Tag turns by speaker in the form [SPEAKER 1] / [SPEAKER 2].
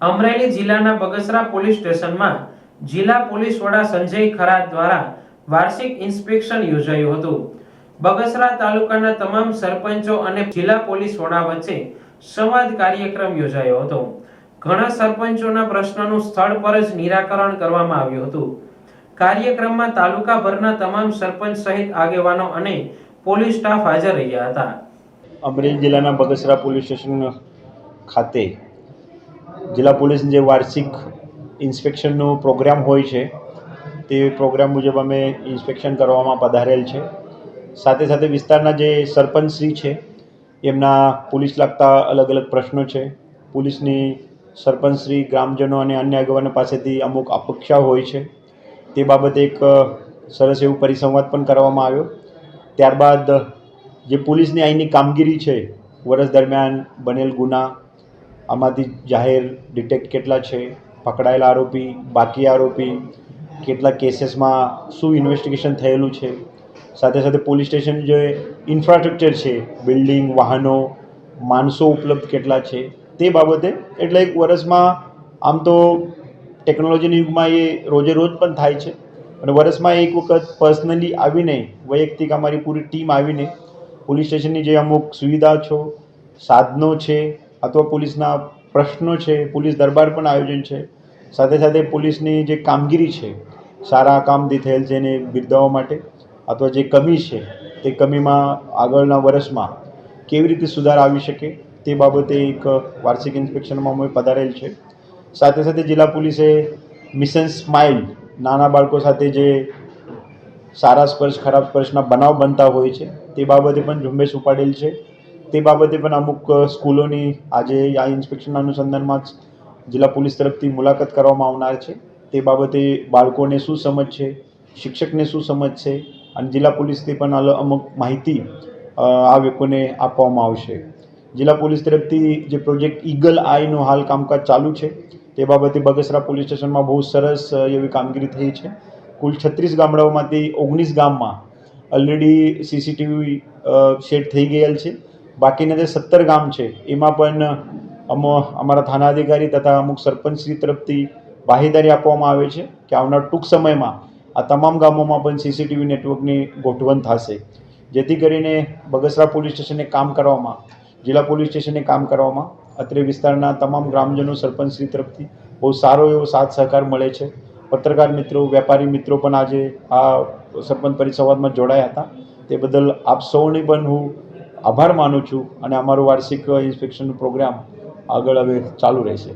[SPEAKER 1] અમરેલી જિલ્લાના બગસરા પોલીસ સ્ટેશનમાં જિલ્લા પોલીસ વડા સંજય ખરાત દ્વારા વાર્ષિક ઇન્સ્પેક્શન યોજાયું હતું. બગસરા તાલુકાના તમામ સરપંચો અને જિલ્લા પોલીસ વડા વચ્ચે સંવાદ કાર્યક્રમ યોજાયો હતો. ઘણા સરપંચોના પ્રશ્નોનું સ્થળ પર જ નિરાકરણ કરવામાં આવ્યું હતું. કાર્યક્રમમાં તાલુકાભરના તમામ સરપંચ સહિત આગેવાનો અને પોલીસ સ્ટાફ હાજર રહ્યા હતા.
[SPEAKER 2] અમરેલી જિલ્લાના બગસરા પોલીસ સ્ટેશન ખાતે જિલ્લા પોલીસની જે વાર્ષિક ઇન્સ્પેક્શનનો પ્રોગ્રામ હોય છે તે પ્રોગ્રામ મુજબ અમે ઇન્સ્પેક્શન કરવામાં પધારેલ છે. સાથે સાથે વિસ્તારના જે સરપંચશ્રી છે એમના પોલીસ લગતા અલગ અલગ પ્રશ્નો છે. પોલીસની સરપંચશ્રી, ગ્રામજનો અને અન્ય આગેવાનો પાસેથી અમુક અપેક્ષા હોય છે, તે બાબતે એક સરસ એવું પરિસંવાદ પણ કરવામાં આવ્યો. ત્યારબાદ જે પોલીસની અહીંની કામગીરી છે, વર્ષ દરમિયાન બનેલ ગુના, આમાંથી જાહેર ડિટેક્ટ કેટલા છે, પકડાયેલા આરોપી, બાકી આરોપી, કેટલા કેસીસમાં શું ઇન્વેસ્ટિગેશન થયેલું છે, સાથે સાથે પોલીસ સ્ટેશન જે ઇન્ફ્રાસ્ટ્રક્ચર છે, બિલ્ડિંગ, વાહનો, માણસો ઉપલબ્ધ કેટલા છે, તે બાબતે. એટલે એક વર્ષમાં આમ તો ટેકનોલોજીના યુગમાં એ રોજે રોજ પણ થાય છે અને વર્ષમાં એક વખત પર્સનલી આવીને, વૈયક્તિક અમારી પૂરી ટીમ આવીને પોલીસ સ્ટેશનની જે અમુક સુવિધા છે, સાધનો છે, અથવા પોલીસના પ્રશ્નો છે, પોલીસ દરબાર પણ આયોજન છે, સાથે સાથે પોલીસની જે કામગીરી છે, સારા કામથી થયેલ છે એને બિરદાવવા માટે, અથવા જે કમી છે તે કમીમાં આગળના વર્ષમાં કેવી રીતે સુધાર આવી શકે તે બાબતે એક વાર્ષિક ઇન્સ્પેક્શનમાં અમે પધારેલ છે. સાથે સાથે જિલ્લા પોલીસે મિશન સ્માઇલ, નાના બાળકો સાથે જે સારા સ્પર્શ ખરાબ સ્પર્શના બનાવ બનતા હોય છે તે બાબતે પણ ઝુંબેશ ઉપાડેલ છે. તે બાબતે પણ અમુક સ્કૂલોની આજે આ ઇન્સ્પેક્શનના અનુસંધાનમાં જ જિલ્લા પોલીસ તરફથી મુલાકાત કરવામાં આવનાર છે. તે બાબતે બાળકોને શું સમજ છે, શિક્ષકને શું સમજ છે, અને જિલ્લા પોલીસથી પણ અમુક માહિતી આ વ્યક્તિઓને આપવામાં આવશે. જિલ્લા પોલીસ તરફથી જે પ્રોજેક્ટ ઈગલ આઈનું હાલ કામકાજ ચાલુ છે તે બાબતે બગસરા પોલીસ સ્ટેશનમાં બહુ સરસ એવી કામગીરી થઈ છે. કુલ 36 ગામડાઓમાંથી 19 ગામમાં ઓલરેડી સીસીટીવી સેટ થઈ ગયેલ છે. બાકીના જે 17 ગામ છે એમાં પણ અમારા થાના અધિકારી તથા અમુક સરપંચશ્રી તરફથી બાહેદારી આપવામાં આવે છે કે આવનાર ટૂંક સમયમાં આ તમામ ગામોમાં પણ સીસીટીવી નેટવર્કની ગોઠવણ થશે, જેથી કરીને બગસરા પોલીસ સ્ટેશને કામ કરવામાં, જિલ્લા પોલીસ સ્ટેશને કામ કરવામાં અત્રે વિસ્તારના તમામ ગ્રામજનો, સરપંચશ્રી તરફથી બહુ સારો એવો સાથ સહકાર મળે છે. પત્રકાર મિત્રો, વેપારી મિત્રો પણ આજે આ સરપંચ પરિસંવાદમાં જોડાયા હતા. તે બદલ આપ સૌને પણ હું આભાર માનું છું અને અમારો વાર્ષિક ઇન્સ્પેક્શનનો પ્રોગ્રામ આગળ હવે ચાલુ રહેશે.